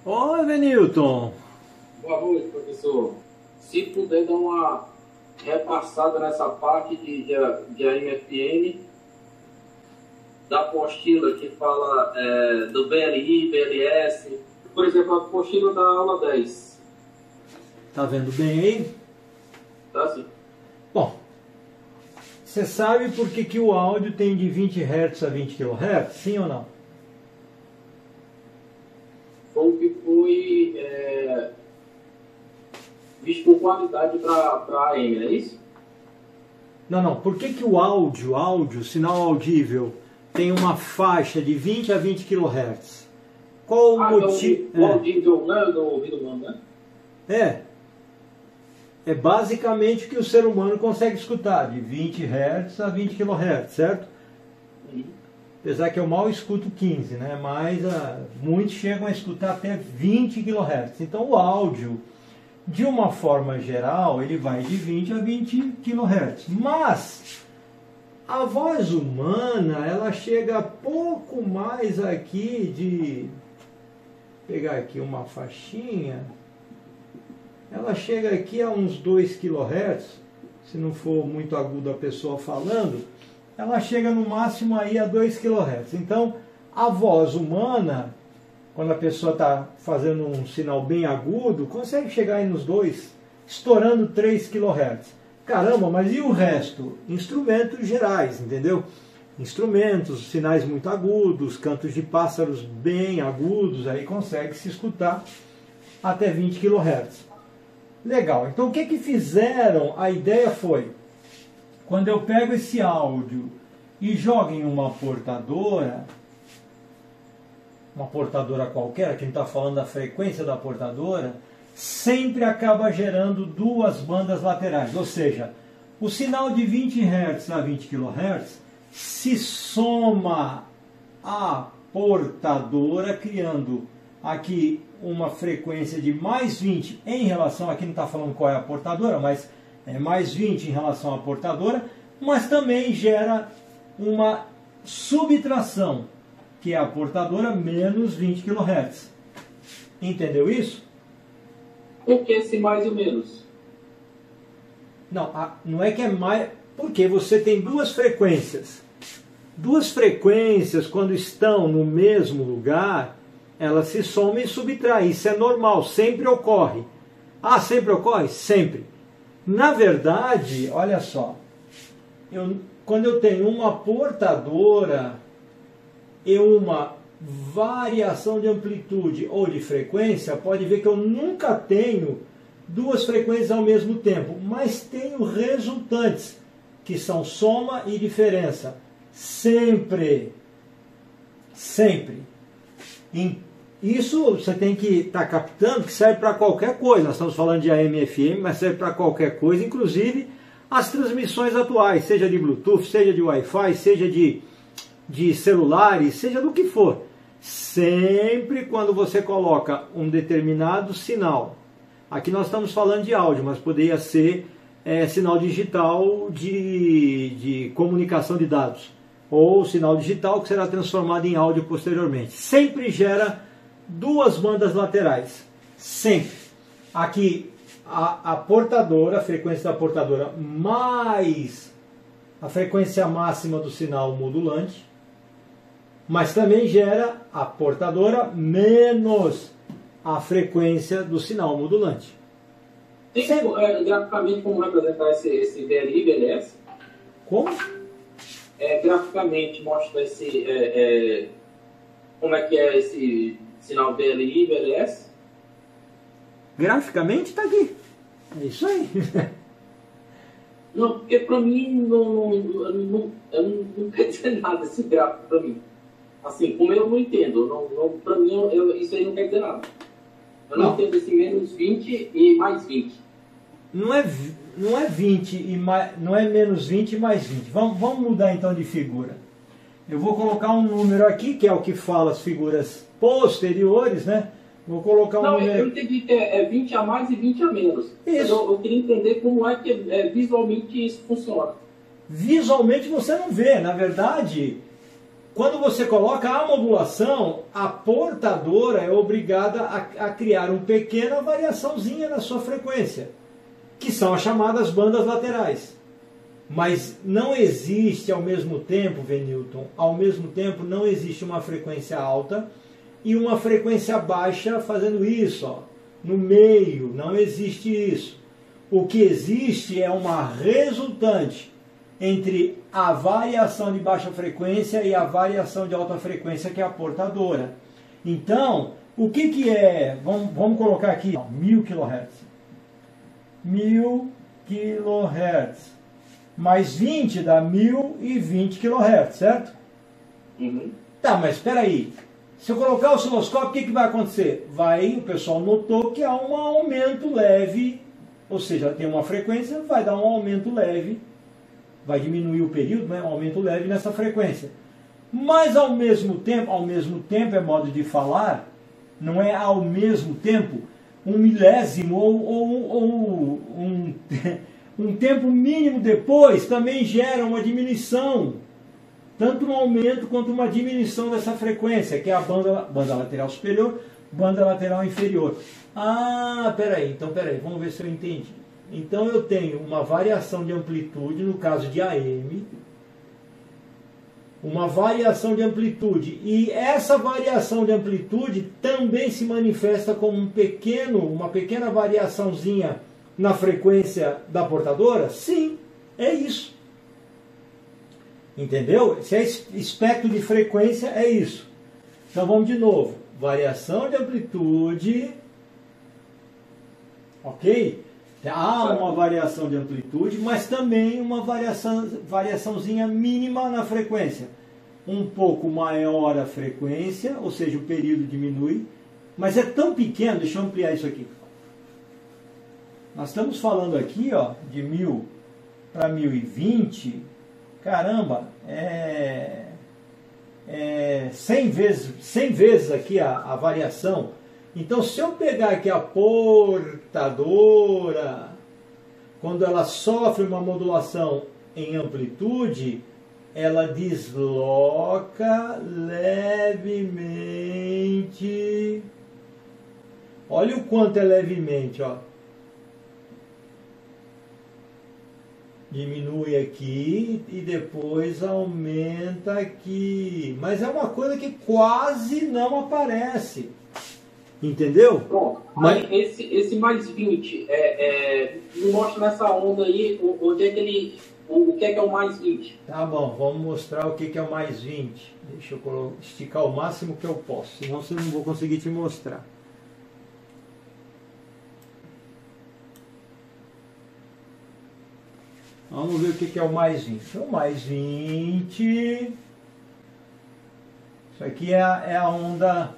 Oi, Venilton. Boa noite, professor. Se puder dar uma repassada nessa parte de AM/FM, da apostila que fala do BLI, BLS, por exemplo, a apostila da aula 10. Tá vendo bem aí? Tá sim. Bom, você sabe por que o áudio tem de 20 Hz a 20 kHz? Sim ou não? Foi o que foi visto por qualidade para AM, não é isso? Não. Por que o áudio, sinal audível, tem uma faixa de 20 a 20 kHz? Qual o motivo? Então, o audível não é do ouvido humano, né? É basicamente o que o ser humano consegue escutar, de 20 Hz a 20 kHz, certo? Apesar que eu mal escuto 15, né? Mas muitos chegam a escutar até 20 kHz. Então o áudio, de uma forma geral, ele vai de 20 a 20 kHz. Mas a voz humana, ela chega pouco mais aqui de... Vou pegar aqui uma faixinha. Ela chega aqui a uns 2 kHz, se não for muito agudo a pessoa falando, ela chega no máximo aí a 2 kHz. Então, a voz humana, quando a pessoa está fazendo um sinal bem agudo, consegue chegar aí nos 2, estourando 3 kHz. Caramba, mas e o resto? Instrumentos gerais, entendeu? Instrumentos, sinais muito agudos, cantos de pássaros bem agudos, aí consegue se escutar até 20 kHz. Legal, então o que fizeram? A ideia foi, quando eu pego esse áudio e jogo em uma portadora qualquer, aqui a gente está falando da frequência da portadora, sempre acaba gerando duas bandas laterais, ou seja, o sinal de 20 Hz a 20 kHz se soma à portadora, criando aqui uma frequência de mais 20 em relação, aqui não está falando qual é a portadora, mas é mais 20 em relação à portadora, mas também gera uma subtração, que é a portadora menos 20 kHz. Entendeu isso? Por que esse mais ou menos? Não é que é mais... Porque você tem duas frequências. Duas frequências, quando estão no mesmo lugar, elas se somam e subtraem. Isso é normal, sempre ocorre. Ah, sempre ocorre? Sempre. Na verdade, olha só, quando eu tenho uma portadora e uma variação de amplitude ou de frequência, pode ver que eu nunca tenho duas frequências ao mesmo tempo, mas tenho resultantes, que são soma e diferença. Sempre. Sempre. Isso você tem que estar captando, que serve para qualquer coisa. Nós estamos falando de AM/FM, mas serve para qualquer coisa, inclusive as transmissões atuais, seja de Bluetooth, seja de Wi-Fi, seja de celulares, seja do que for. Sempre quando você coloca um determinado sinal, aqui nós estamos falando de áudio, mas poderia ser sinal digital de comunicação de dados, ou sinal digital que será transformado em áudio posteriormente. Sempre gera duas bandas laterais, sempre. Aqui a portadora, a frequência da portadora mais a frequência máxima do sinal modulante, mas também gera a portadora menos a frequência do sinal modulante. Tem graficamente como representar esse BLI e BLS? Como? Graficamente mostra como é que é esse sinal BLI e BLS? Graficamente está aqui. É isso aí. Não, porque para mim não quer dizer nada esse gráfico para mim. Assim, como eu não entendo, para mim isso aí não quer dizer nada. Eu não entendo esse menos 20 e mais 20. Não é 20 e mais, não é menos 20 e mais 20. Vamos mudar então de figura. Eu vou colocar um número aqui, que é o que fala as figuras posteriores, né? Vou colocar um número... Eu entendi que é 20 a mais e 20 a menos. Isso. Eu queria entender como é que visualmente isso funciona. Visualmente você não vê. Na verdade, quando você coloca a modulação, a portadora é obrigada a criar uma pequena variaçãozinha na sua frequência, que são as chamadas bandas laterais. Mas não existe ao mesmo tempo, Venilton, ao mesmo tempo não existe uma frequência alta e uma frequência baixa fazendo isso, ó, no meio, não existe isso. O que existe é uma resultante entre a variação de baixa frequência e a variação de alta frequência, que é a portadora. Então, o que é? Vamos colocar aqui, ó, 1000 kHz. 1000 kHz. Mais 20 dá 1020 kHz, certo? Uhum. Tá, mas espera aí. Se eu colocar o osciloscópio, o que vai acontecer? O pessoal notou que há um aumento leve, ou seja, tem uma frequência, vai dar um aumento leve, vai diminuir o período, né? Um aumento leve nessa frequência. Mas ao mesmo tempo é modo de falar, não é ao mesmo tempo, um milésimo ou um tempo mínimo depois também gera uma diminuição, tanto um aumento quanto uma diminuição dessa frequência, que é a banda lateral superior, banda lateral inferior. Ah, peraí, vamos ver se eu entendi. Então eu tenho uma variação de amplitude, no caso de AM, uma variação de amplitude, e essa variação de amplitude também se manifesta como uma pequena variaçãozinha na frequência da portadora? Sim, é isso. Entendeu? Se é espectro de frequência, é isso. Então vamos de novo. Variação de amplitude. Ok? Há uma variação de amplitude, mas também uma variaçãozinha mínima na frequência. Um pouco maior a frequência, ou seja, o período diminui, mas é tão pequeno, deixa eu ampliar isso aqui. Nós estamos falando aqui, ó, de 1000 para 1020, caramba, 100 vezes aqui a variação. Então, se eu pegar aqui a portadora, quando ela sofre uma modulação em amplitude, ela desloca levemente. Olha o quanto é levemente, ó. Diminui aqui e depois aumenta aqui. Mas é uma coisa que quase não aparece. Entendeu? Bom, mas esse mais 20 me mostra nessa onda aí onde é que ele, o que é o mais 20. Tá bom, vamos mostrar o que é o mais 20. Deixa eu esticar o máximo que eu posso, senão eu não vou conseguir te mostrar. Vamos ver o que é o mais 20. O mais 20. Isso aqui é a onda.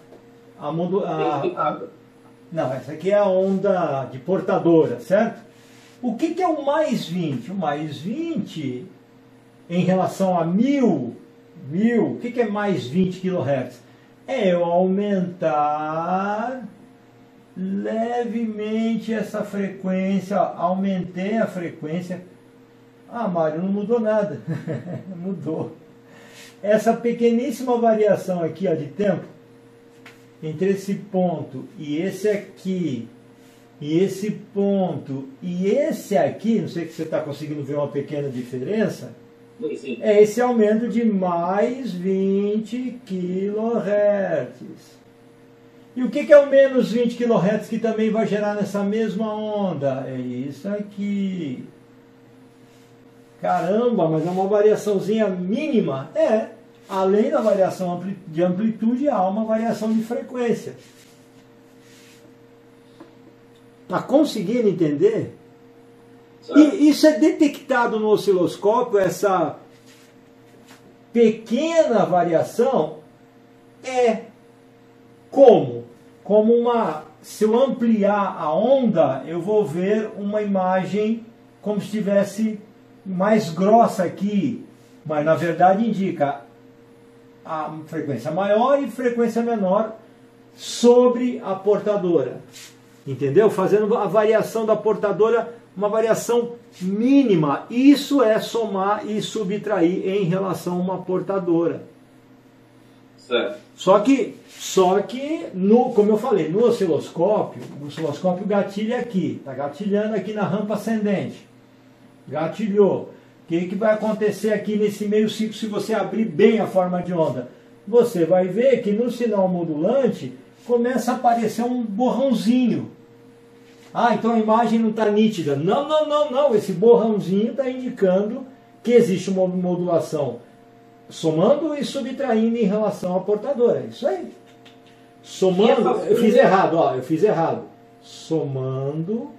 Não, essa aqui é a onda de portadora, certo? O que é o mais 20? O mais 20, em relação a 1000, o que é mais 20 kHz? É eu aumentar levemente essa frequência, aumentei a frequência. Ah, Mário, não mudou nada. Mudou. Essa pequeníssima variação aqui, ó, de tempo, entre esse ponto e esse aqui, e esse ponto e esse aqui, não sei se você está conseguindo ver uma pequena diferença, sim. É esse aumento de mais 20 kHz. E o que é o menos 20 kHz que também vai gerar nessa mesma onda? É isso aqui. Caramba, mas é uma variaçãozinha mínima? É. Além da variação de amplitude, há uma variação de frequência. Está conseguindo entender? E isso é detectado no osciloscópio, essa pequena variação como se eu ampliar a onda, eu vou ver uma imagem como se estivesse mais grossa aqui, mas na verdade indica a frequência maior e frequência menor sobre a portadora. Entendeu? Fazendo a variação da portadora uma variação mínima. Isso é somar e subtrair em relação a uma portadora. Certo. Só que no, como eu falei, no osciloscópio, o gatilho é aqui, está gatilhando aqui na rampa ascendente. Gatilhou. O que vai acontecer aqui nesse meio ciclo se você abrir bem a forma de onda? Você vai ver que no sinal modulante começa a aparecer um borrãozinho. Ah, então a imagem não está nítida. Não. Esse borrãozinho está indicando que existe uma modulação somando e subtraindo em relação à portadora. Isso aí. Somando, eu fiz errado. Somando.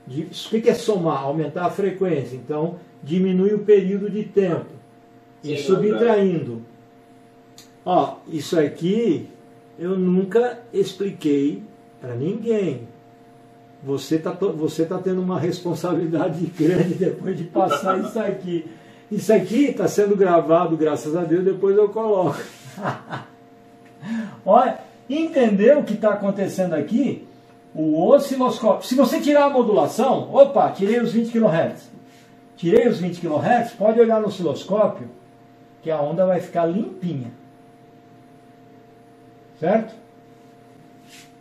O que é somar? Aumentar a frequência. Então, diminui o período de tempo. E subtraindo. Ó, isso aqui eu nunca expliquei para ninguém. Você tá tendo uma responsabilidade grande depois de passar isso aqui. Isso aqui está sendo gravado, graças a Deus, depois eu coloco. Olha, entendeu o que está acontecendo aqui? O osciloscópio. Se você tirar a modulação, opa, tirei os 20 kHz. Tirei os 20 kHz, pode olhar no osciloscópio, que a onda vai ficar limpinha. Certo?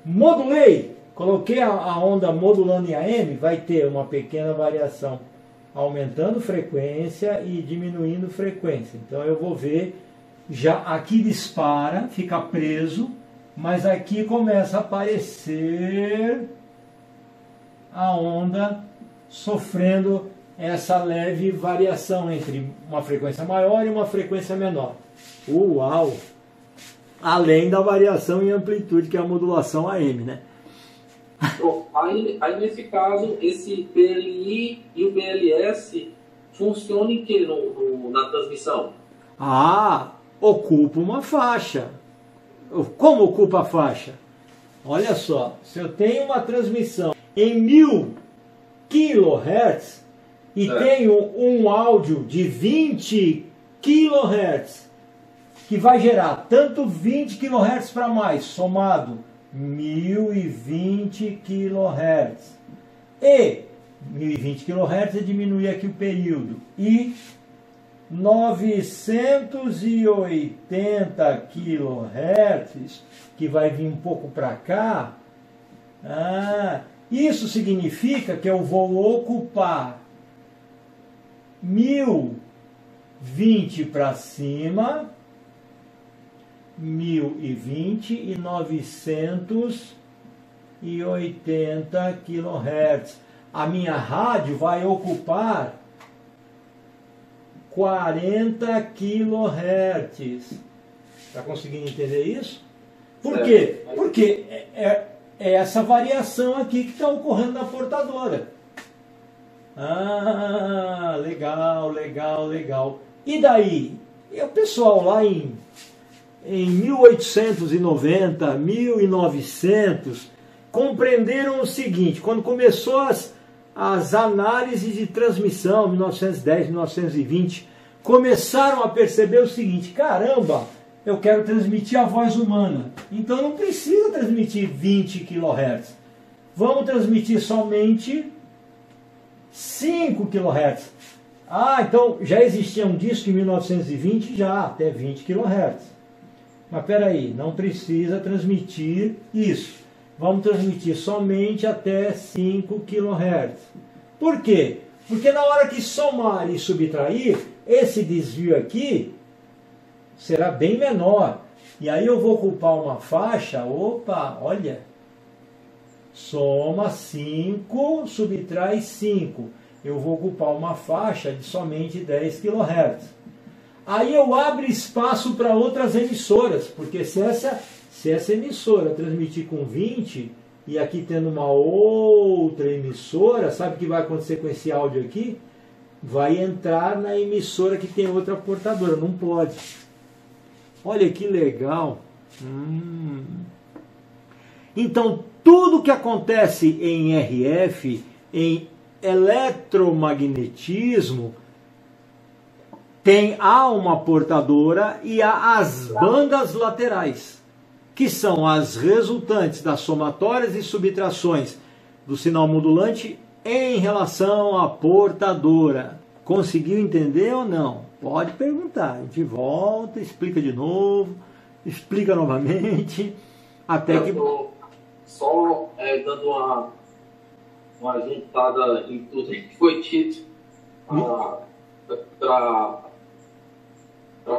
Modulei. Coloquei a onda modulando em AM, vai ter uma pequena variação, aumentando frequência e diminuindo frequência. Então eu vou ver, já aqui dispara, fica preso, mas aqui começa a aparecer a onda sofrendo essa leve variação entre uma frequência maior e uma frequência menor. Uau! Além da variação em amplitude, que é a modulação AM, né? Aí nesse caso, esse BLI e o BLS funcionam em que na transmissão? Ah, ocupa uma faixa. Como ocupa a faixa? Olha só, se eu tenho uma transmissão em 1000 kHz e tenho um áudio de 20 kHz, que vai gerar tanto 20 kHz para mais, somado 1020 kHz. E 1020 kHz é diminuir aqui o período. E 980 kHz, que vai vir um pouco para cá, isso significa que eu vou ocupar 1020 para cima, 1020 e 980 kHz. A minha rádio vai ocupar 40 kHz. Está conseguindo entender isso? Por quê? Porque é essa variação aqui que está ocorrendo na portadora. Ah, legal. E daí? E o pessoal lá em 1890, 1900, compreenderam o seguinte: quando começou as análises de transmissão, 1910, 1920, começaram a perceber o seguinte: caramba, eu quero transmitir a voz humana, então não precisa transmitir 20 kHz, vamos transmitir somente 5 kHz. Ah, então já existia um disco em 1920, já até 20 kHz. Mas peraí, não precisa transmitir isso. Vamos transmitir somente até 5 kHz. Por quê? Porque na hora que somar e subtrair, esse desvio aqui será bem menor. E aí eu vou ocupar uma faixa, opa, olha, soma 5, subtrai 5. Eu vou ocupar uma faixa de somente 10 kHz. Aí eu abro espaço para outras emissoras, porque se essa emissora transmitir com 20, e aqui tendo uma outra emissora, sabe o que vai acontecer com esse áudio aqui? Vai entrar na emissora que tem outra portadora, não pode. Olha que legal. Então, tudo que acontece em RF, em eletromagnetismo, há uma portadora e há as bandas laterais, que são as resultantes das somatórias e subtrações do sinal modulante em relação à portadora. Conseguiu entender ou não? Pode perguntar, a gente volta, explica de novo, explica novamente, até que... Só dando uma ajeitada em tudo que foi dito para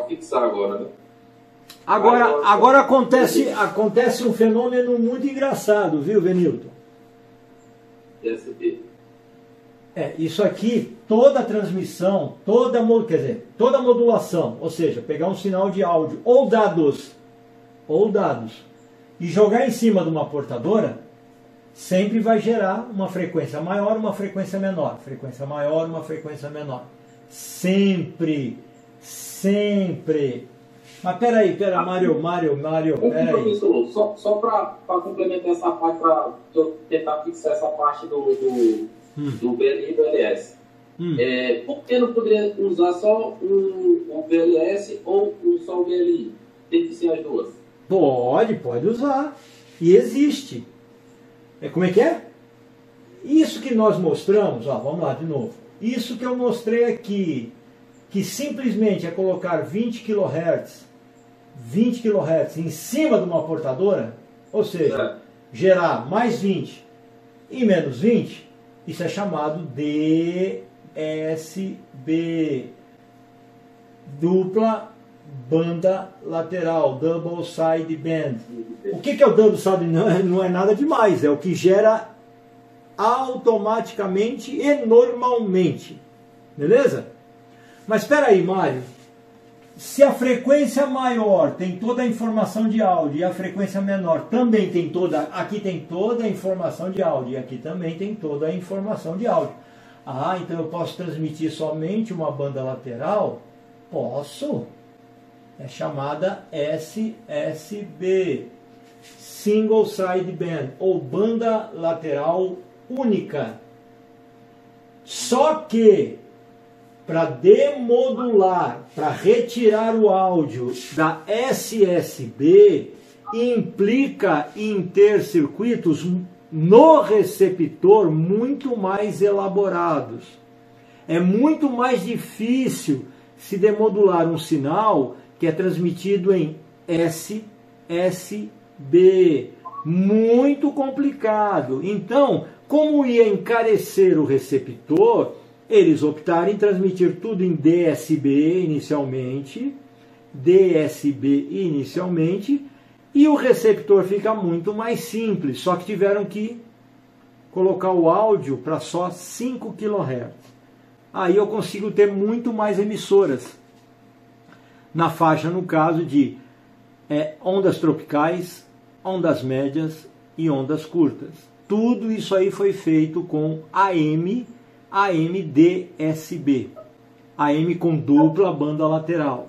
fixar agora, né? Agora acontece um fenômeno muito engraçado, viu, Venilton? Isso aqui, toda transmissão, toda modulação, ou seja, pegar um sinal de áudio ou dados, e jogar em cima de uma portadora, sempre vai gerar uma frequência maior, uma frequência menor, frequência maior, uma frequência menor. Sempre. Mas peraí, Mário, peraí. Professor, só para complementar essa parte, para eu tentar fixar essa parte do BLI e BLS. Por que não poderia usar só o BLS ou só o BLI? Tem que ser as duas? Pode usar. E existe. Como é que é? Isso que nós mostramos, vamos lá de novo. Isso que eu mostrei aqui, que simplesmente é colocar 20 kHz em cima de uma portadora, ou seja, gerar mais 20 e menos 20, isso é chamado DSB, dupla banda lateral, double side band. O que é o double side? Não é nada demais, é o que gera automaticamente e normalmente, beleza? Mas espera aí, Mário, se a frequência maior tem toda a informação de áudio e a frequência menor também tem aqui tem toda a informação de áudio e aqui também tem toda a informação de áudio. Então eu posso transmitir somente uma banda lateral? Posso. É chamada SSB, Single Side Band, ou banda lateral única. Só que para demodular, para retirar o áudio da SSB, implica em ter circuitos no receptor muito mais elaborados. É muito mais difícil se demodular um sinal que é transmitido em SSB. Muito complicado. Então, como ia encarecer o receptor, eles optaram em transmitir tudo em DSB inicialmente, e o receptor fica muito mais simples, só que tiveram que colocar o áudio para só 5 kHz. Aí eu consigo ter muito mais emissoras, na faixa, no caso de ondas tropicais, ondas médias e ondas curtas. Tudo isso aí foi feito com AM/DSB, AM com dupla banda lateral.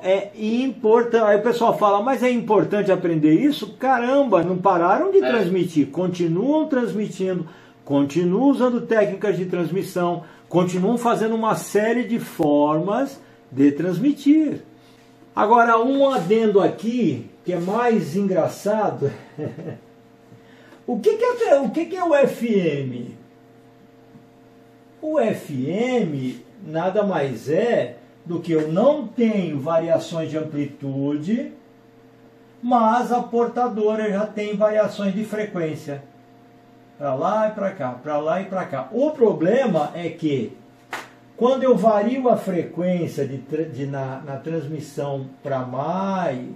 É importante. Aí o pessoal fala, mas é importante aprender isso? Caramba, não pararam de transmitir, continuam transmitindo, continuam usando técnicas de transmissão, continuam fazendo uma série de formas de transmitir. Agora, um adendo aqui, que é mais engraçado. O que é o FM? O FM nada mais é do que eu não tenho variações de amplitude, mas a portadora já tem variações de frequência. Para lá e para cá, para lá e para cá. O problema é que quando eu vario a frequência na transmissão para mais,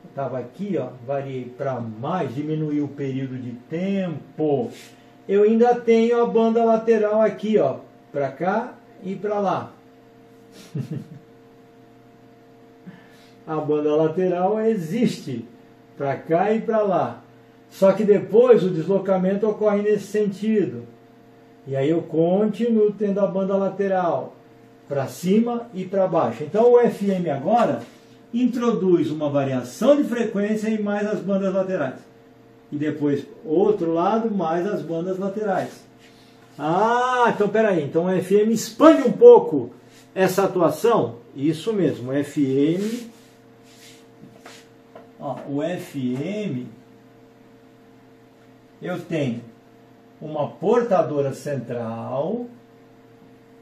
estava aqui, variei para mais, diminuí o período de tempo, eu ainda tenho a banda lateral aqui, para cá e para lá. A banda lateral existe para cá e para lá. Só que depois o deslocamento ocorre nesse sentido. E aí eu continuo tendo a banda lateral para cima e para baixo. Então o FM agora introduz uma variação de frequência e mais as bandas laterais. E depois, outro lado, mais as bandas laterais. Então peraí. Então o FM expande um pouco essa atuação? Isso mesmo, o FM... o FM... Eu tenho uma portadora central,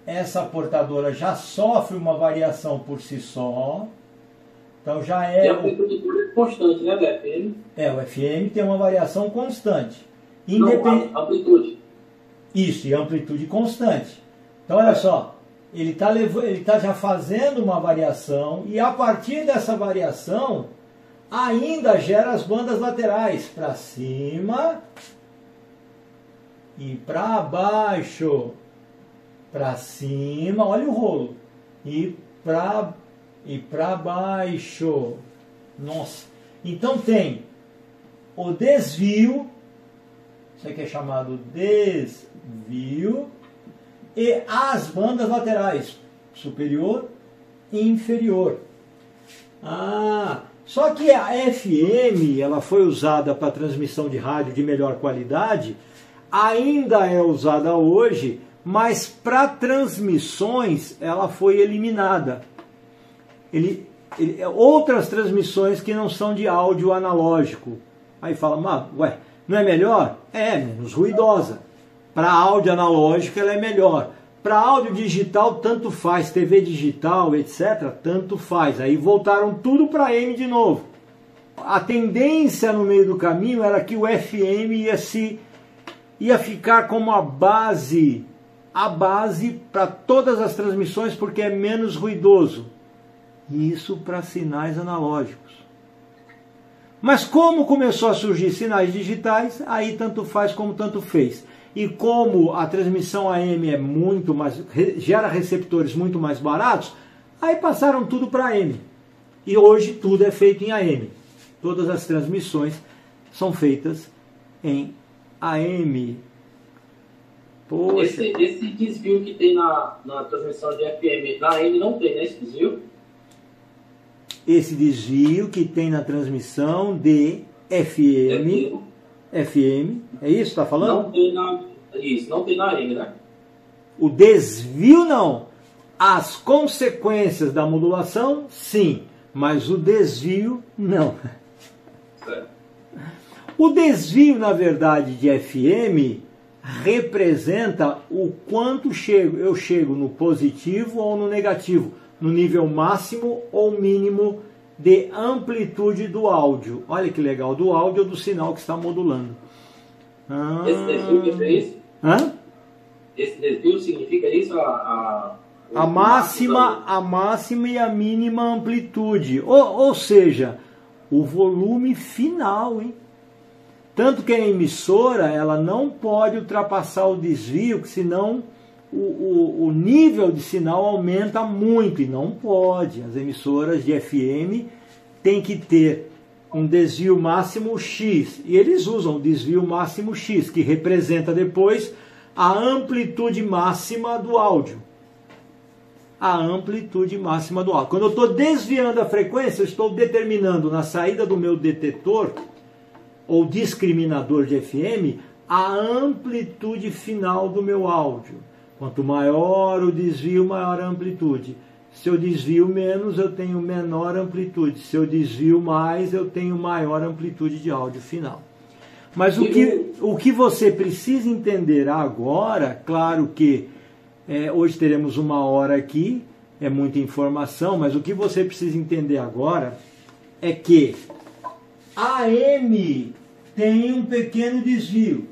essa portadora já sofre uma variação por si só, Então já é... E a amplitude é constante, né, do FM? O FM tem uma variação constante. Não, a amplitude. Isso, e amplitude constante. Então olha só, ele tá já fazendo uma variação e a partir dessa variação ainda gera as bandas laterais para cima e para baixo, para cima, olha o rolo, e para baixo. Nossa. Então tem o desvio, isso aqui é chamado desvio, e as bandas laterais, superior e inferior. Só que a FM, ela foi usada para transmissão de rádio de melhor qualidade, ainda é usada hoje, mas para transmissões ela foi eliminada. Outras transmissões que não são de áudio analógico. Aí fala, mas, ué, não é melhor? É, menos ruidosa. Para áudio analógico ela é melhor. Para áudio digital, tanto faz. TV digital, etc., tanto faz. Aí voltaram tudo para AM de novo. A tendência no meio do caminho era que o FM ia ficar como a base para todas as transmissões, porque é menos ruidoso. Isso para sinais analógicos. Mas como começou a surgir sinais digitais, aí tanto faz como tanto fez. E como a transmissão AM é muito mais, gera receptores muito mais baratos, aí passaram tudo para AM. E hoje tudo é feito em AM. Todas as transmissões são feitas em AM. Poxa. Esse desvio que tem na transmissão de FM, na AM não tem, né, esse desvio? Esse desvio que tem na transmissão de FM, é isso que está falando? Não tem na AM, né? O desvio não. As consequências da modulação, sim, mas o desvio, não. Certo. O desvio, na verdade, de FM representa o quanto eu chego no positivo ou no negativo, no nível máximo ou mínimo de amplitude do áudio. Olha que legal, do áudio ou do sinal que está modulando. Esse desvio é isso? Esse desvio significa isso? A máxima e a mínima amplitude. Ou seja, o volume final, hein? Tanto que a emissora ela não pode ultrapassar o desvio, que senão o nível de sinal aumenta muito, e não pode. As emissoras de FM têm que ter um desvio máximo X, e eles usam o desvio máximo X, que representa depois a amplitude máxima do áudio. A amplitude máxima do áudio. Quando eu estou desviando a frequência, eu estou determinando na saída do meu detetor, ou discriminador de FM, a amplitude final do meu áudio. Quanto maior o desvio, maior a amplitude. Se eu desvio menos, eu tenho menor amplitude. Se eu desvio mais, eu tenho maior amplitude de áudio final. Mas o que você precisa entender agora, claro que hoje teremos 1 hora aqui, é muita informação, mas o que você precisa entender agora é que a AM tem um pequeno desvio.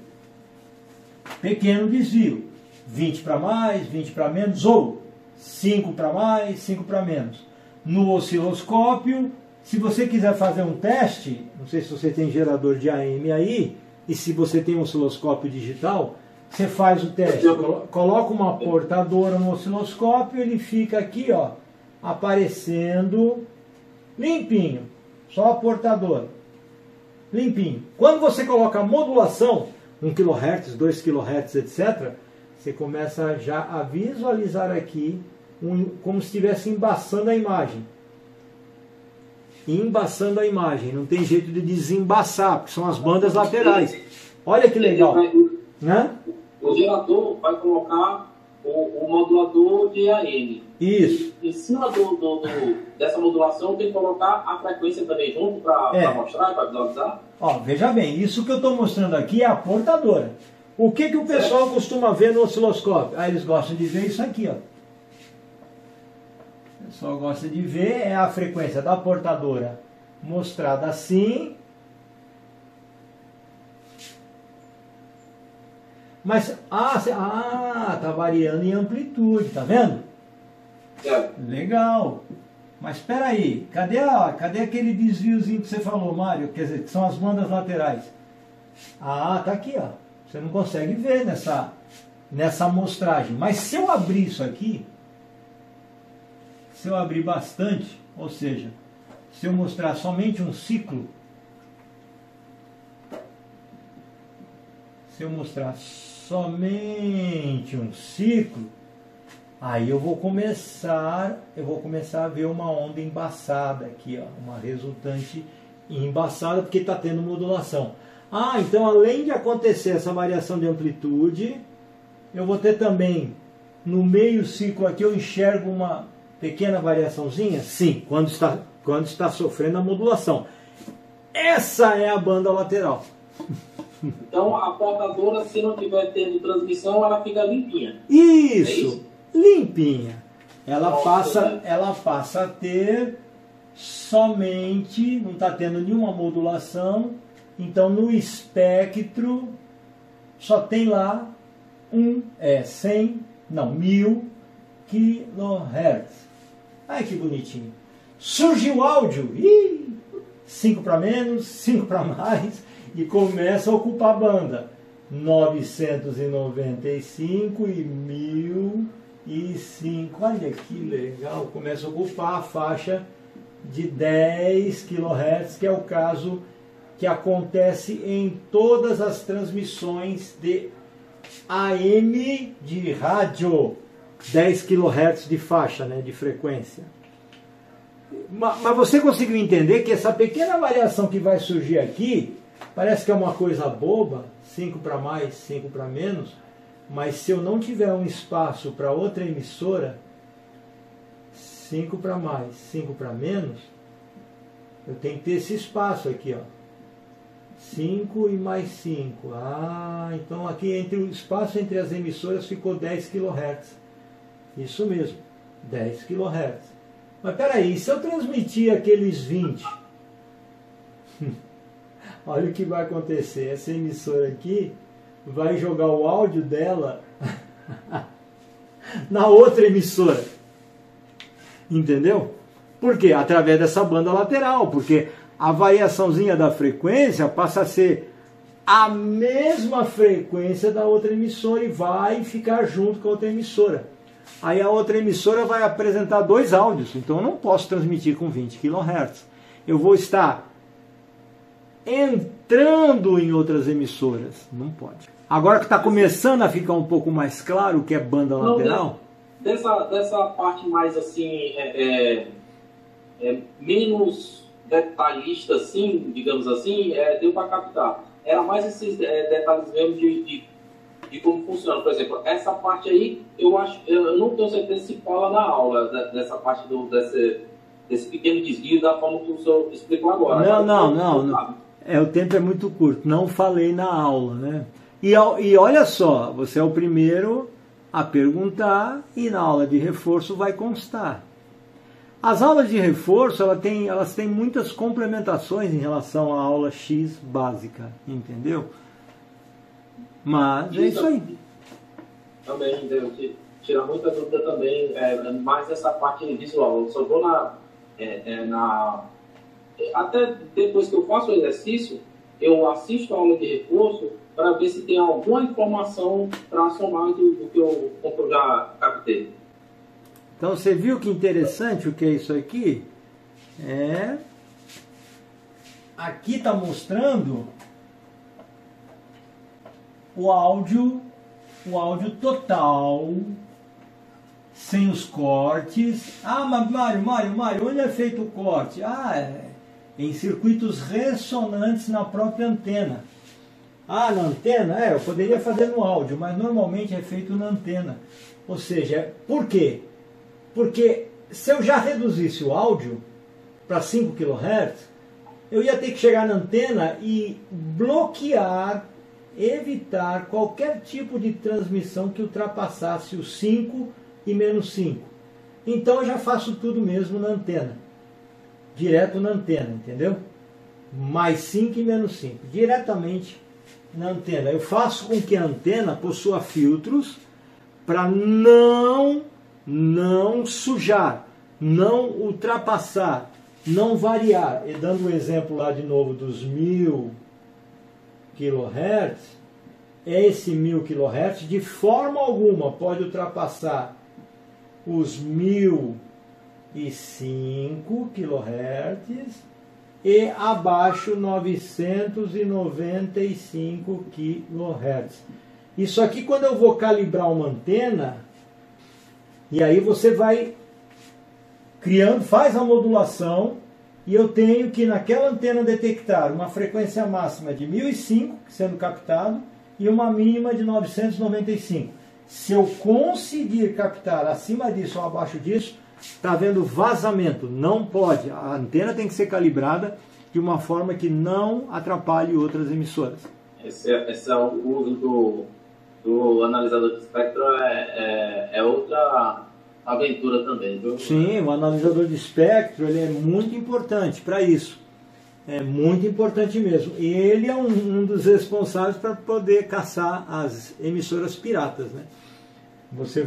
20 para mais, 20 para menos, ou 5 para mais, 5 para menos. No osciloscópio, se você quiser fazer um teste, não sei se você tem gerador de AM aí, e se você tem um osciloscópio digital, você faz o teste. Coloca uma portadora no osciloscópio, ele fica aqui, ó, aparecendo limpinho, só a portadora. Limpinho. Quando você coloca a modulação, 1 kHz, 2 kHz, etc., você começa já a visualizar aqui como se estivesse embaçando a imagem. Embaçando a imagem. Não tem jeito de desembaçar, porque são as bandas laterais. Olha que legal. Né? O gerador vai colocar o modulador de AM. Isso. Em cima dessa modulação tem que colocar a frequência também junto para mostrar, para visualizar. Ó, veja bem, isso que eu estou mostrando aqui é a portadora. O que o pessoal costuma ver no osciloscópio? Eles gostam de ver isso aqui, ó. o pessoal gosta de ver, é a frequência da portadora mostrada assim. Mas, tá variando em amplitude, tá vendo? Legal. Mas espera aí, cadê aquele desviozinho que você falou, Mário? Quer dizer, que são as bandas laterais. Tá aqui, ó. Você não consegue ver nessa amostragem. Mas se eu abrir isso aqui, se eu abrir bastante, ou seja, se eu mostrar somente um ciclo, se eu mostrar somente um ciclo, aí eu vou começar a ver uma onda embaçada aqui, ó, uma resultante embaçada, porque está tendo modulação. Então além de acontecer essa variação de amplitude, eu vou ter também, no meio ciclo aqui, eu enxergo uma pequena variaçãozinha? Sim, quando está sofrendo a modulação. Essa é a banda lateral. Então a portadora, se não estiver tendo transmissão, ela fica limpinha. Isso, limpinha. Ela passa a ter somente, não está tendo nenhuma modulação, então no espectro só tem lá 1000 kHz. Ai que bonitinho. Surgiu o áudio, 5 para menos, 5 para mais, e começa a ocupar a banda 995 e 1005. Olha que legal, começa a ocupar a faixa de 10 kHz, que é o caso que acontece em todas as transmissões de AM de rádio. 10 kHz de faixa, né, de frequência. Mas você conseguiu entender que essa pequena variação que vai surgir aqui parece que é uma coisa boba, 5 para mais, 5 para menos, mas se eu não tiver um espaço para outra emissora, 5 para mais, 5 para menos, eu tenho que ter esse espaço aqui, ó. 5 e mais 5. Então aqui o espaço entre as emissoras ficou 10 kHz. Isso mesmo, 10 kHz. Mas peraí, se eu transmitir aqueles 20? Olha o que vai acontecer. Essa emissora aqui vai jogar o áudio dela na outra emissora. Entendeu? Por quê? Através dessa banda lateral. Porque a variaçãozinha da frequência passa a ser a mesma frequência da outra emissora e vai ficar junto com a outra emissora. Aí a outra emissora vai apresentar 2 áudios, então eu não posso transmitir com 20 kHz. Eu vou estar entrando em outras emissoras, não pode. Agora que está começando a ficar um pouco mais claro o que é banda lateral. Dessa parte mais assim, menos detalhista, assim, digamos assim, deu para captar. Era mais esses detalhes mesmo de como funciona. Por exemplo, essa parte aí, eu não tenho certeza se fala na aula, dessa parte desse pequeno desvio da forma que o senhor explicou agora. Não. O tempo é muito curto, não falei na aula, né? E olha só, você é o primeiro a perguntar e na aula de reforço vai constar. As aulas de reforço, elas têm muitas complementações em relação à aula X básica, entendeu? Mas é isso aí. Também, tirar muita dúvida também, mais essa parte visual. Eu só vou até depois que eu faço o exercício, eu assisto a aula de reforço para ver se tem alguma informação para somar do que eu já captei. Então você viu que interessante o que é isso aqui? Aqui está mostrando o áudio total, sem os cortes. Mas Mário, onde é feito o corte? Em circuitos ressonantes na própria antena. Na antena? Eu poderia fazer no áudio, mas normalmente é feito na antena. Ou seja, por quê? Porque se eu já reduzisse o áudio para 5 kHz, eu ia ter que chegar na antena e bloquear, evitar qualquer tipo de transmissão que ultrapassasse os 5 e menos 5. Então eu já faço tudo mesmo na antena, direto na antena, entendeu? Mais 5 e menos 5, diretamente na antena. Eu faço com que a antena possua filtros para não sujar, não ultrapassar, não variar. E dando um exemplo lá de novo dos 1000 kHz, esse 1000 kHz de forma alguma pode ultrapassar os 1005 kHz e abaixo 995 kHz. Isso aqui, quando eu vou calibrar uma antena, e aí você vai criando, faz a modulação, e eu tenho que naquela antena detectar uma frequência máxima de 1005 sendo captado e uma mínima de 995. Se eu conseguir captar acima disso ou abaixo disso, está havendo vazamento. Não pode. A antena tem que ser calibrada de uma forma que não atrapalhe outras emissoras. Esse é o uso do analisador de espectro, é outra aventura também, viu? Sim, o analisador de espectro ele é muito importante para isso. É muito importante mesmo. E ele é um dos responsáveis para poder caçar as emissoras piratas, né? Você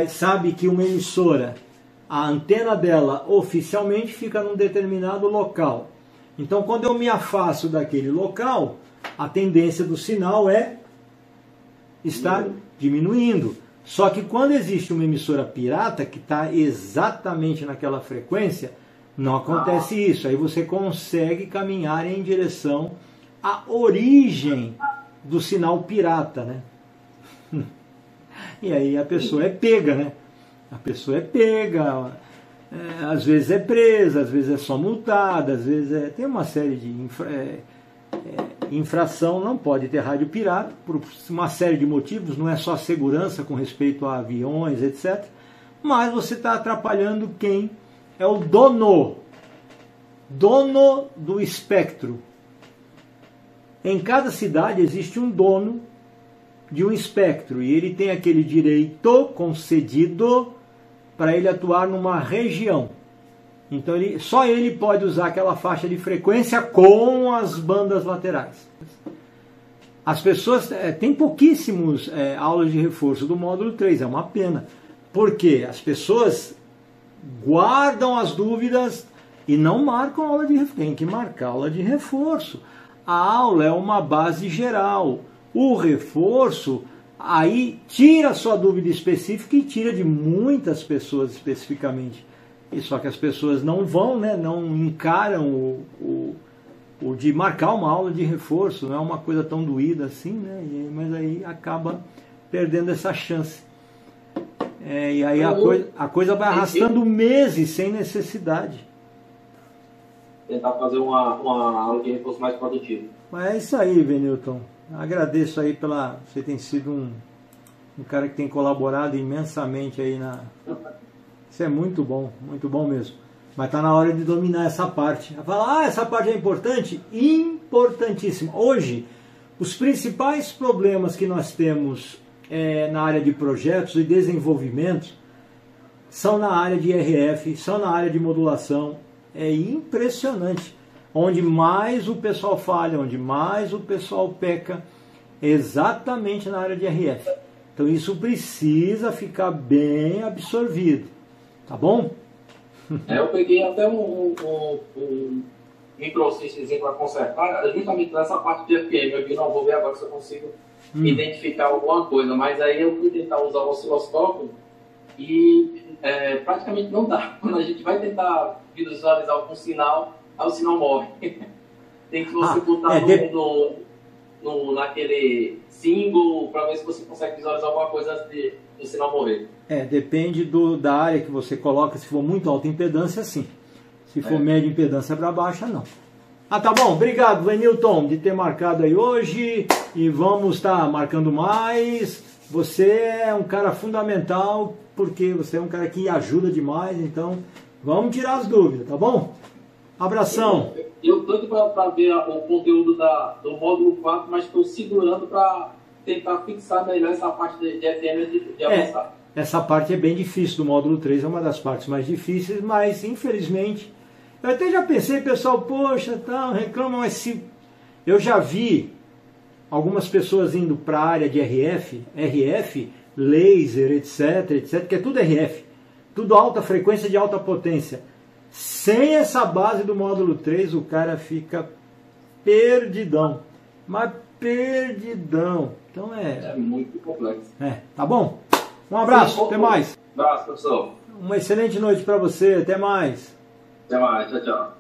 sabe que uma emissora, a antena dela oficialmente fica num determinado local. Então, quando eu me afasto daquele local, a tendência do sinal é estar diminuindo. Só que quando existe uma emissora pirata que está exatamente naquela frequência, não acontece isso. Aí você consegue caminhar em direção à origem do sinal pirata, né? E aí a pessoa é pega, né? A pessoa é pega, às vezes é presa, às vezes é só multada, às vezes tem uma série de infração. Não pode ter rádio pirata, por uma série de motivos, não é só segurança com respeito a aviões, etc. Mas você está atrapalhando quem é o dono do espectro. Em cada cidade existe um dono de um espectro, e ele tem aquele direito concedido para ele atuar numa região. Então só ele pode usar aquela faixa de frequência com as bandas laterais. As pessoas têm pouquíssimos aulas de reforço do módulo 3, é uma pena, porque as pessoas guardam as dúvidas e não marcam aula de reforço. Tem que marcar aula de reforço. A aula é uma base geral. O reforço aí tira a sua dúvida específica e tira de muitas pessoas especificamente. E só que as pessoas não vão, né, não encaram o de marcar uma aula de reforço, não é uma coisa tão doída assim, né? Mas aí acaba perdendo essa chance. E aí a coisa vai arrastando meses sem necessidade. Tentar fazer uma aula de reforço mais produtiva. Mas é isso aí, Venilton. Agradeço aí você tem sido um cara que tem colaborado imensamente aí Isso é muito bom mesmo. Mas está na hora de dominar essa parte. Falar, essa parte é importante? Importantíssima. Hoje, os principais problemas que nós temos na área de projetos e desenvolvimento são na área de RF, são na área de modulação. É impressionante. Onde mais o pessoal falha, onde mais o pessoal peca, exatamente na área de RF. Então isso precisa ficar bem absorvido. Tá bom? Eu peguei até um microsystemzinho para consertar, justamente nessa parte de FM. Eu vi, não, vou ver agora se eu consigo identificar alguma coisa. Mas aí eu fui tentar usar o osciloscópio e praticamente não dá. Quando a gente vai tentar visualizar algum sinal, aí o sinal morre. Tem que você botar naquele símbolo para ver se você consegue visualizar alguma coisa antes do sinal morrer. Depende da área que você coloca. Se for muito alta impedância, sim. Se for média impedância para baixa, não. Tá bom. Obrigado, Venilton, de ter marcado aí hoje. E vamos estar marcando mais. Você é um cara fundamental, porque você é um cara que ajuda demais. Então, vamos tirar as dúvidas, tá bom? Abração. Eu estou para ver o conteúdo do módulo 4, mas estou segurando para tentar fixar melhor essa parte de FM de avançar. essa parte é bem difícil do módulo 3, é uma das partes mais difíceis, mas infelizmente, eu até já pensei, pessoal, poxa, tá, reclama, mas se... Eu já vi algumas pessoas indo para a área de RF, laser, etc, que é tudo RF, tudo alta frequência de alta potência. Sem essa base do módulo 3, o cara fica perdidão, mas perdidão. Então é muito complexo. Tá bom? Um abraço, Sim, até mais. Um abraço, professor. Uma excelente noite para você, até mais. Até mais, tchau, tchau.